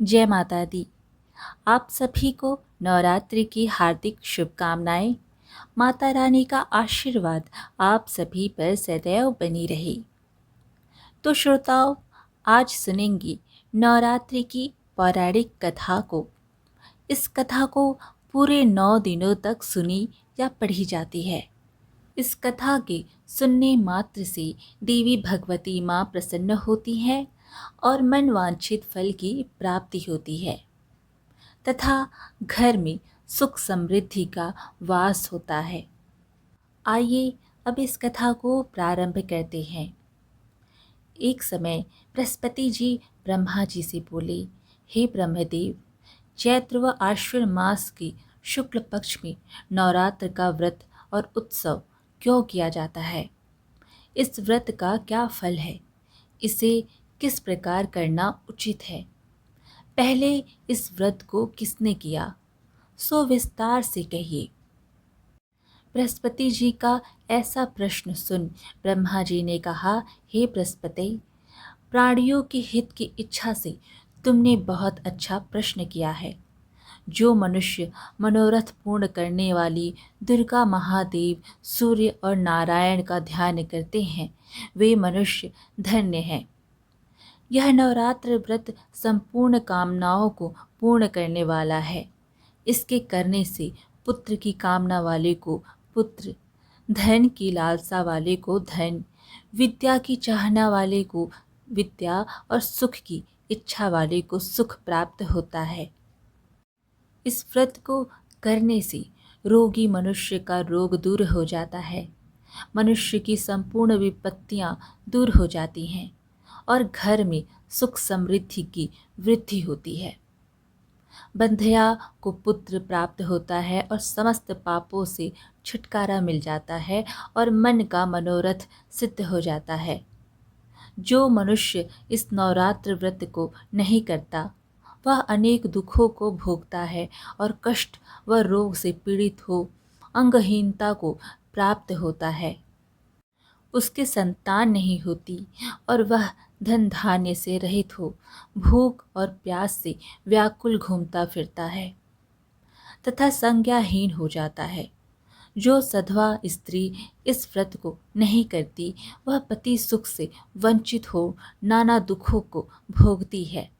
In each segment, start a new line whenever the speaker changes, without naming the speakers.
जय माता दी। आप सभी को नवरात्रि की हार्दिक शुभकामनाएं। माता रानी का आशीर्वाद आप सभी पर सदैव बनी रहे। तो श्रोताओं, आज सुनेंगी नवरात्रि की पौराणिक कथा को। इस कथा को पूरे 9 दिनों तक सुनी या पढ़ी जाती है। इस कथा के सुनने मात्र से देवी भगवती माँ प्रसन्न होती है और मनवांछित फल की प्राप्ति होती है तथा घर में सुख समृद्धि का वास होता है। आइए अब इस कथा को प्रारंभ करते हैं। एक समय बृहस्पति जी ब्रह्मा जी से बोले, हे ब्रह्मदेव, चैत्र व आश्विन मास की शुक्ल पक्ष में नवरात्र का व्रत और उत्सव क्यों किया जाता है? इस व्रत का क्या फल है? इसे किस प्रकार करना उचित है? पहले इस व्रत को किसने किया, सो विस्तार से कहिए। बृहस्पति जी का ऐसा प्रश्न सुन ब्रह्मा जी ने कहा, हे बृहस्पति, प्राणियों के हित की इच्छा से तुमने बहुत अच्छा प्रश्न किया है। जो मनुष्य मनोरथ पूर्ण करने वाली दुर्गा महादेव, सूर्य और नारायण का ध्यान करते हैं, वे मनुष्य धन्य हैं। यह नवरात्र व्रत संपूर्ण कामनाओं को पूर्ण करने वाला है। इसके करने से पुत्र की कामना वाले को पुत्र, धन की लालसा वाले को धन, विद्या की चाहना वाले को विद्या और सुख की इच्छा वाले को सुख प्राप्त होता है। इस व्रत को करने से रोगी मनुष्य का रोग दूर हो जाता है, मनुष्य की संपूर्ण विपत्तियां दूर हो जाती हैं और घर में सुख समृद्धि की वृद्धि होती है। बंध्या को पुत्र प्राप्त होता है और समस्त पापों से छुटकारा मिल जाता है और मन का मनोरथ सिद्ध हो जाता है। जो मनुष्य इस नवरात्र व्रत को नहीं करता, वह अनेक दुखों को भोगता है और कष्ट व रोग से पीड़ित हो अंगहीनता को प्राप्त होता है। उसके संतान नहीं होती और वह धन धान्य से रहित हो भूख और प्यास से व्याकुल घूमता फिरता है तथा संज्ञाहीन हो जाता है। जो सधवा स्त्री इस व्रत को नहीं करती, वह पति सुख से वंचित हो नाना दुखों को भोगती है।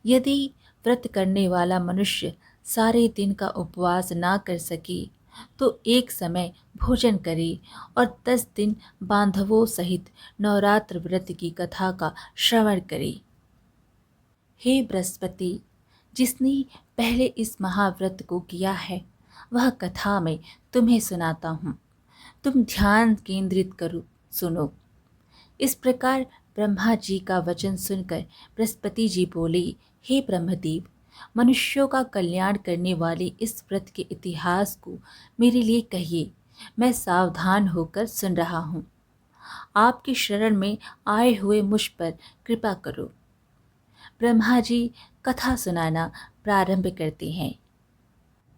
यदि व्रत करने वाला मनुष्य सारे दिन का उपवास ना कर सके, तो एक समय भोजन करे और 10 दिन बांधवों सहित नवरात्र व्रत की कथा का श्रवण करे। हे बृहस्पति, जिसने पहले इस महाव्रत को किया है, वह कथा मैं तुम्हें सुनाता हूँ। तुम ध्यान केंद्रित करो, सुनो। इस प्रकार ब्रह्मा जी का वचन सुनकर बृहस्पति जी बोले, हे ब्रह्मदेव, मनुष्यों का कल्याण करने वाले इस व्रत के इतिहास को मेरे लिए कहिए। मैं सावधान होकर सुन रहा हूँ। आपकी शरण में आए हुए मुझ पर कृपा करो। ब्रह्मा जी कथा सुनाना प्रारंभ करते हैं।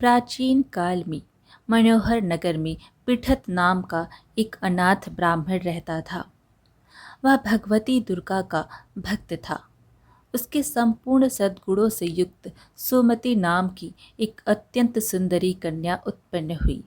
प्राचीन काल में मनोहर नगर में पृथत नाम का एक अनाथ ब्राह्मण रहता था। वह भगवती दुर्गा का भक्त था। उसके संपूर्ण सद्गुणों से युक्त सुमति नाम की एक अत्यंत सुंदरी कन्या उत्पन्न हुई।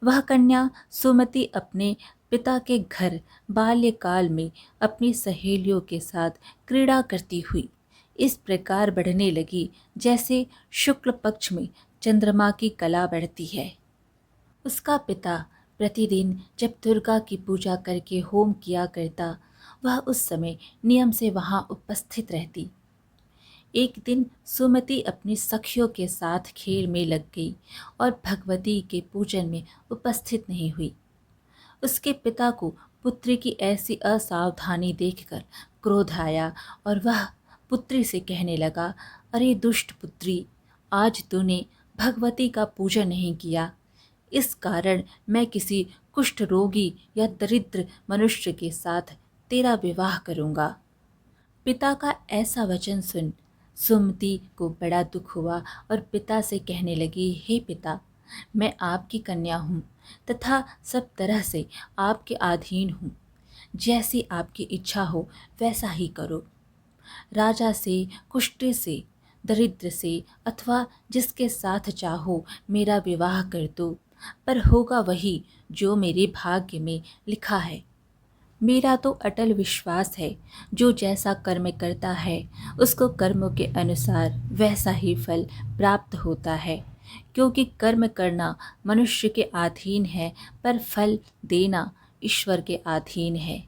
वह कन्या सुमति अपने पिता के घर बाल्यकाल में अपनी सहेलियों के साथ क्रीड़ा करती हुई इस प्रकार बढ़ने लगी जैसे शुक्ल पक्ष में चंद्रमा की कला बढ़ती है। उसका पिता प्रतिदिन जब दुर्गा की पूजा करके होम किया करता, वह उस समय नियम से वहां उपस्थित रहती। एक दिन सुमति अपनी सखियों के साथ खेल में लग गई और भगवती के पूजन में उपस्थित नहीं हुई। उसके पिता को पुत्री की ऐसी असावधानी देखकर क्रोध आया और वह पुत्री से कहने लगा, अरे दुष्ट पुत्री, आज तूने भगवती का पूजन नहीं किया, इस कारण मैं किसी कुष्ठ रोगी या दरिद्र मनुष्य के साथ तेरा विवाह करूंगा। पिता का ऐसा वचन सुन सुमति को बड़ा दुख हुआ और पिता से कहने लगी, हे पिता, मैं आपकी कन्या हूँ तथा सब तरह से आपके अधीन हूँ। जैसी आपकी इच्छा हो वैसा ही करो। राजा से, कुष्ठ से, दरिद्र से अथवा जिसके साथ चाहो मेरा विवाह कर दो, पर होगा वही जो मेरे भाग्य में लिखा है। मेरा तो अटल विश्वास है, जो जैसा कर्म करता है उसको कर्मों के अनुसार वैसा ही फल प्राप्त होता है, क्योंकि कर्म करना मनुष्य के अधीन है, पर फल देना ईश्वर के अधीन है।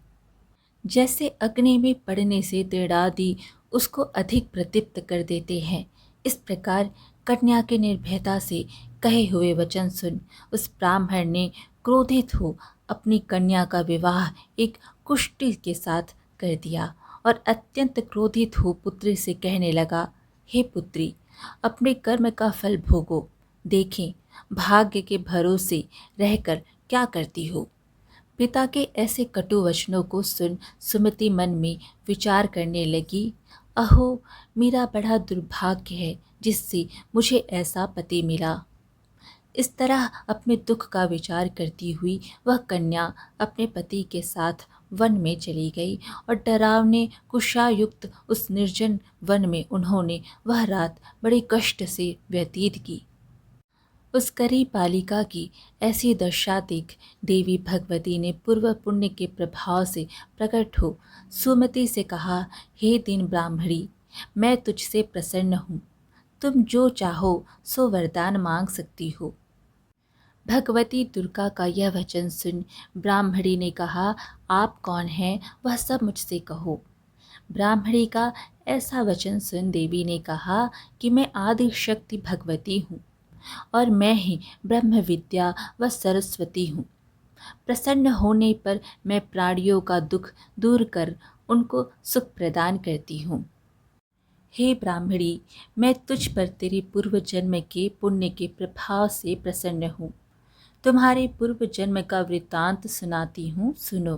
जैसे अग्नि में पड़ने से दृढ़ादि उसको अधिक प्रदीप्त कर देते हैं, इस प्रकार कन्या के निर्भयता से कहे हुए वचन सुन उस ब्राह्मण ने क्रोधित हो अपनी कन्या का विवाह एक कुष्ठी के साथ कर दिया और अत्यंत क्रोधित हो पुत्री से कहने लगा, हे पुत्री, अपने कर्म का फल भोगो, देखें भाग्य के भरोसे रहकर क्या करती हो। पिता के ऐसे कटु वचनों को सुन सुमति मन में विचार करने लगी, अहो मेरा बड़ा दुर्भाग्य है जिससे मुझे ऐसा पति मिला। इस तरह अपने दुख का विचार करती हुई वह कन्या अपने पति के साथ वन में चली गई और डरावने कुशायुक्त उस निर्जन वन में उन्होंने वह रात बड़े कष्ट से व्यतीत की। उस करी बालिका की ऐसी दशा देख देवी भगवती ने पूर्व पुण्य के प्रभाव से प्रकट हो सुमति से कहा, हे दीन ब्राह्मणी, मैं तुझसे प्रसन्न हूँ, तुम जो चाहो सो वरदान मांग सकती हो। भगवती दुर्गा का यह वचन सुन ब्राह्मणी ने कहा, आप कौन हैं वह सब मुझसे कहो। ब्राह्मणी का ऐसा वचन सुन देवी ने कहा कि मैं आदि शक्ति भगवती हूँ और मैं ही ब्रह्म विद्या व सरस्वती हूँ। प्रसन्न होने पर मैं प्राणियों का दुख दूर कर उनको सुख प्रदान करती हूँ। हे ब्राह्मणी, मैं तुझ पर तेरे पूर्व जन्म के पुण्य के प्रभाव से प्रसन्न हूँ। तुम्हारे पूर्व जन्म का वृत्तांत सुनाती हूँ, सुनो।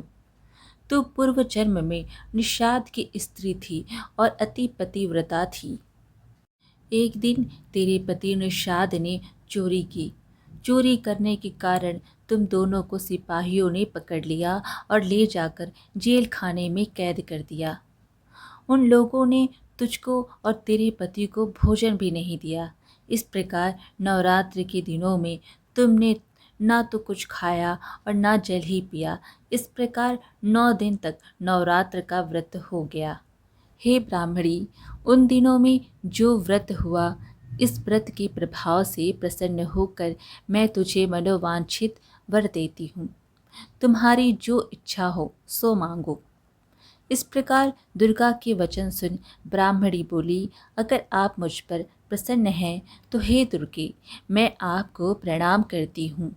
तू पूर्व जन्म में निषाद की स्त्री थी और अति पतिव्रता थी। एक दिन तेरे पति निषाद ने चोरी की। चोरी करने के कारण तुम दोनों को सिपाहियों ने पकड़ लिया और ले जाकर जेल खाने में कैद कर दिया। उन लोगों ने तुझको और तेरे पति को भोजन भी नहीं दिया। इस प्रकार नवरात्र के दिनों में तुमने ना तो कुछ खाया और ना जल ही पिया। इस प्रकार 9 दिन तक नवरात्र का व्रत हो गया। हे ब्राह्मणी, उन दिनों में जो व्रत हुआ, इस व्रत के प्रभाव से प्रसन्न होकर मैं तुझे मनोवांछित वर देती हूँ। तुम्हारी जो इच्छा हो सो मांगो। इस प्रकार दुर्गा के वचन सुन ब्राह्मणी बोली, अगर आप मुझ पर प्रसन्न हैं तो हे दुर्गे, मैं आपको प्रणाम करती हूँ।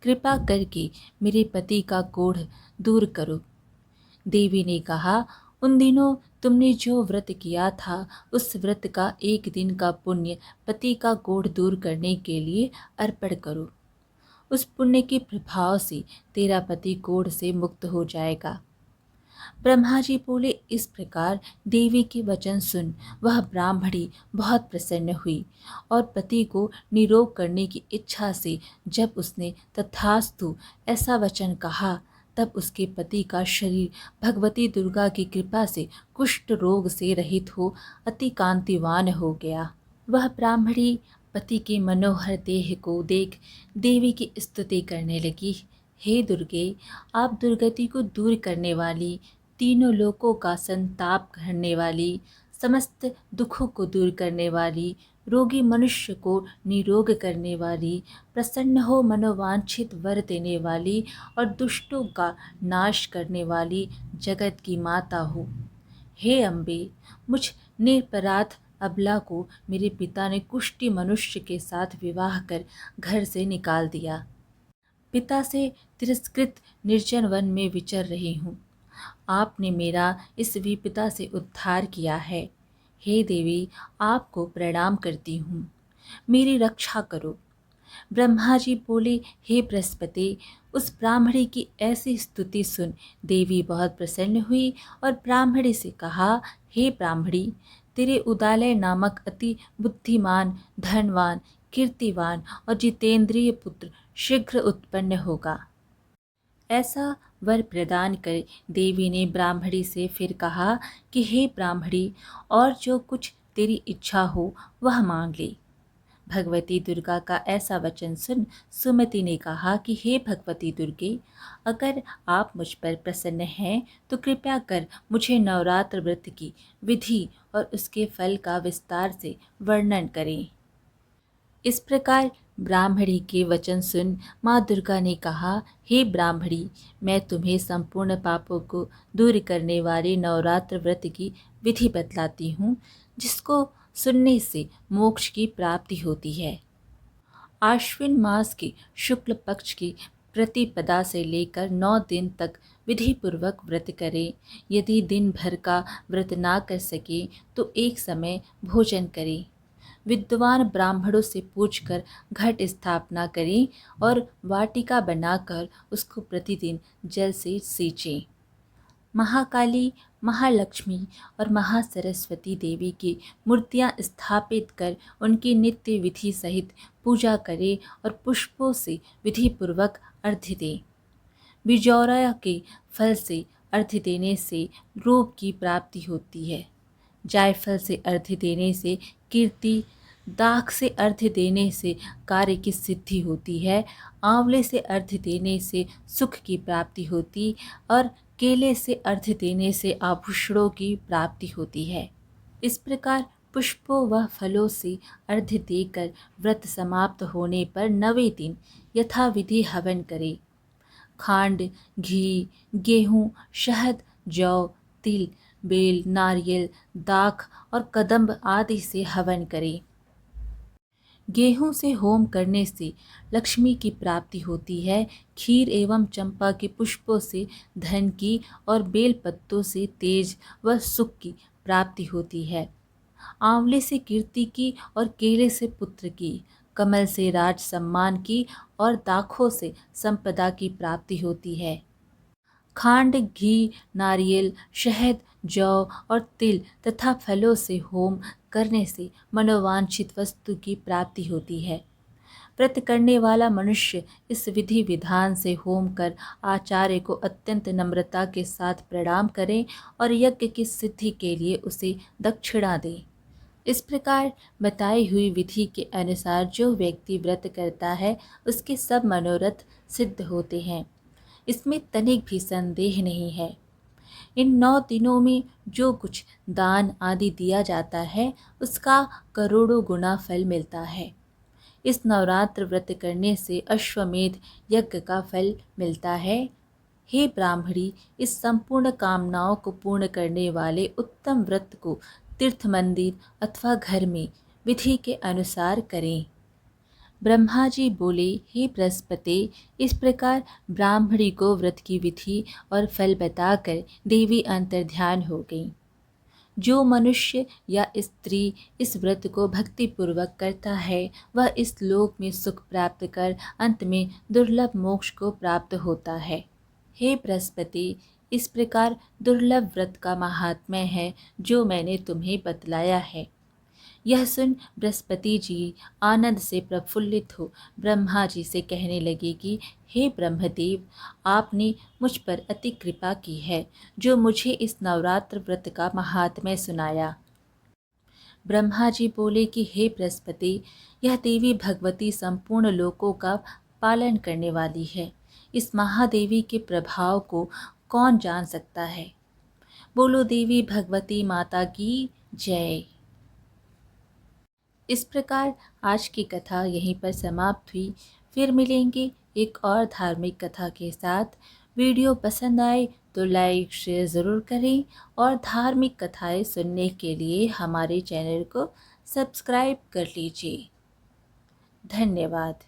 कृपा करके मेरे पति का कोढ़ दूर करो। देवी ने कहा, उन दिनों तुमने जो व्रत किया था उस व्रत का एक दिन का पुण्य पति का कोढ़ दूर करने के लिए अर्पण करो। उस पुण्य के प्रभाव से तेरा पति कोढ़ से मुक्त हो जाएगा। ब्रह्मा जी बोले, इस प्रकार देवी के वचन सुन वह ब्राह्मणी बहुत प्रसन्न हुई और पति को निरोग करने की इच्छा से जब उसने तथास्तु ऐसा वचन कहा, तब उसके पति का शरीर भगवती दुर्गा की कृपा से कुष्ठ रोग से रहित हो अति कांतिवान हो गया। वह ब्राह्मणी पति के मनोहर देह को देख देवी की स्तुति करने लगी, हे दुर्गे, आप दुर्गति को दूर करने वाली, तीनों लोकों का संताप करने वाली, समस्त दुखों को दूर करने वाली, रोगी मनुष्य को निरोग करने वाली, प्रसन्न हो मनोवांछित वर देने वाली और दुष्टों का नाश करने वाली जगत की माता हो। हे अम्बे, मुझ निरपराध अबला को मेरे पिता ने कुष्ठी मनुष्य के साथ विवाह कर घर से निकाल दिया। पिता से तिरस्कृत निर्जन वन में विचर रही हूँ। आपने मेरा इस विपदा से उद्धार किया है। हे देवी, आपको प्रणाम करती हूँ, मेरी रक्षा करो। ब्रह्मा जी बोले, हे बृहस्पति, उस ब्राह्मणी की ऐसी स्तुति सुन देवी बहुत प्रसन्न हुई और ब्राह्मणी से कहा, हे ब्राह्मणी, तेरे उदालय नामक अति बुद्धिमान, धनवान, कीर्तिवान और जितेंद्रिय पुत्र शीघ्र उत्पन्न होगा। ऐसा वर प्रदान कर देवी ने ब्राह्मणी से फिर कहा कि हे ब्राह्मणी, और जो कुछ तेरी इच्छा हो वह मांग ले। भगवती दुर्गा का ऐसा वचन सुन सुमति ने कहा कि हे भगवती दुर्गे, अगर आप मुझ पर प्रसन्न हैं तो कृपया कर मुझे नवरात्र व्रत की विधि और उसके फल का विस्तार से वर्णन करें। इस प्रकार ब्राह्मणी के वचन सुन माँ दुर्गा ने कहा, हे ब्राह्मणी, मैं तुम्हें संपूर्ण पापों को दूर करने वाले नवरात्र व्रत की विधि बतलाती हूँ, जिसको सुनने से मोक्ष की प्राप्ति होती है। आश्विन मास के शुक्ल पक्ष की प्रतिपदा से लेकर 9 दिन तक विधि पूर्वक व्रत करें। यदि दिन भर का व्रत ना कर सके तो एक समय भोजन करें। विद्वान ब्राह्मणों से पूछकर घट स्थापना करें और वाटिका बनाकर उसको प्रतिदिन जल से सींचें। महाकाली, महालक्ष्मी और महासरस्वती देवी की मूर्तियां स्थापित कर उनकी नित्य विधि सहित पूजा करें और पुष्पों से विधि पूर्वक अर्घ्य दें। बिजौरा के फल से अर्घ्य देने से रूप की प्राप्ति होती है। जायफल से अर्घ्य देने से कीर्ति, दाख से अर्घ्य देने से कार्य की सिद्धि होती है, आंवले से अर्घ्य देने से सुख की प्राप्ति होती और केले से अर्घ्य देने से आभूषणों की प्राप्ति होती है। इस प्रकार पुष्पों व फलों से अर्घ्य देकर व्रत समाप्त होने पर 9वें दिन यथाविधि हवन करें। खांड, घी, गेहूँ, शहद, जौ, तिल, बेल, नारियल, दाख और कदम्ब आदि से हवन करें। गेहूं से होम करने से लक्ष्मी की प्राप्ति होती है। खीर एवं चंपा के पुष्पों से धन की और बेल पत्तों से तेज व सुख की प्राप्ति होती है। आंवले से कीर्ति की और केले से पुत्र की, कमल से राज सम्मान की और दाखों से संपदा की प्राप्ति होती है। खांड, घी, नारियल, शहद, जौ और तिल तथा फलों से होम करने से मनोवांछित वस्तु की प्राप्ति होती है। व्रत करने वाला मनुष्य इस विधि विधान से होम कर आचार्य को अत्यंत नम्रता के साथ प्रणाम करें और यज्ञ की सिद्धि के लिए उसे दक्षिणा दें। इस प्रकार बताई हुई विधि के अनुसार जो व्यक्ति व्रत करता है उसके सब मनोरथ सिद्ध होते हैं। इसमें तनिक भी संदेह नहीं है। इन 9 दिनों में जो कुछ दान आदि दिया जाता है उसका करोड़ों गुना फल मिलता है। इस नवरात्र व्रत करने से अश्वमेध यज्ञ का फल मिलता है। हे ब्राह्मणी, इस संपूर्ण कामनाओं को पूर्ण करने वाले उत्तम व्रत को तीर्थ मंदिर अथवा घर में विधि के अनुसार करें। ब्रह्मा जी बोले, हे बृहस्पति, इस प्रकार ब्राह्मणी को व्रत की विधि और फल बताकर देवी अंतर्ध्यान हो गई। जो मनुष्य या स्त्री इस व्रत को भक्तिपूर्वक करता है वह इस लोक में सुख प्राप्त कर अंत में दुर्लभ मोक्ष को प्राप्त होता है। हे बृहस्पति, इस प्रकार दुर्लभ व्रत का महात्म्य है जो मैंने तुम्हें बतलाया है। यह सुन बृहस्पति जी आनंद से प्रफुल्लित हो ब्रह्मा जी से कहने लगे कि हे ब्रह्मदेव, आपने मुझ पर अति कृपा की है जो मुझे इस नवरात्र व्रत का महात्म्य सुनाया। ब्रह्मा जी बोले कि हे बृहस्पति, यह देवी भगवती संपूर्ण लोकों का पालन करने वाली है। इस महादेवी के प्रभाव को कौन जान सकता है। बोलो देवी भगवती माता की जय। इस प्रकार आज की कथा यहीं पर समाप्त हुई। फिर मिलेंगे एक और धार्मिक कथा के साथ। वीडियो पसंद आए तो लाइक शेयर ज़रूर करें और धार्मिक कथाएं सुनने के लिए हमारे चैनल को सब्सक्राइब कर लीजिए। धन्यवाद।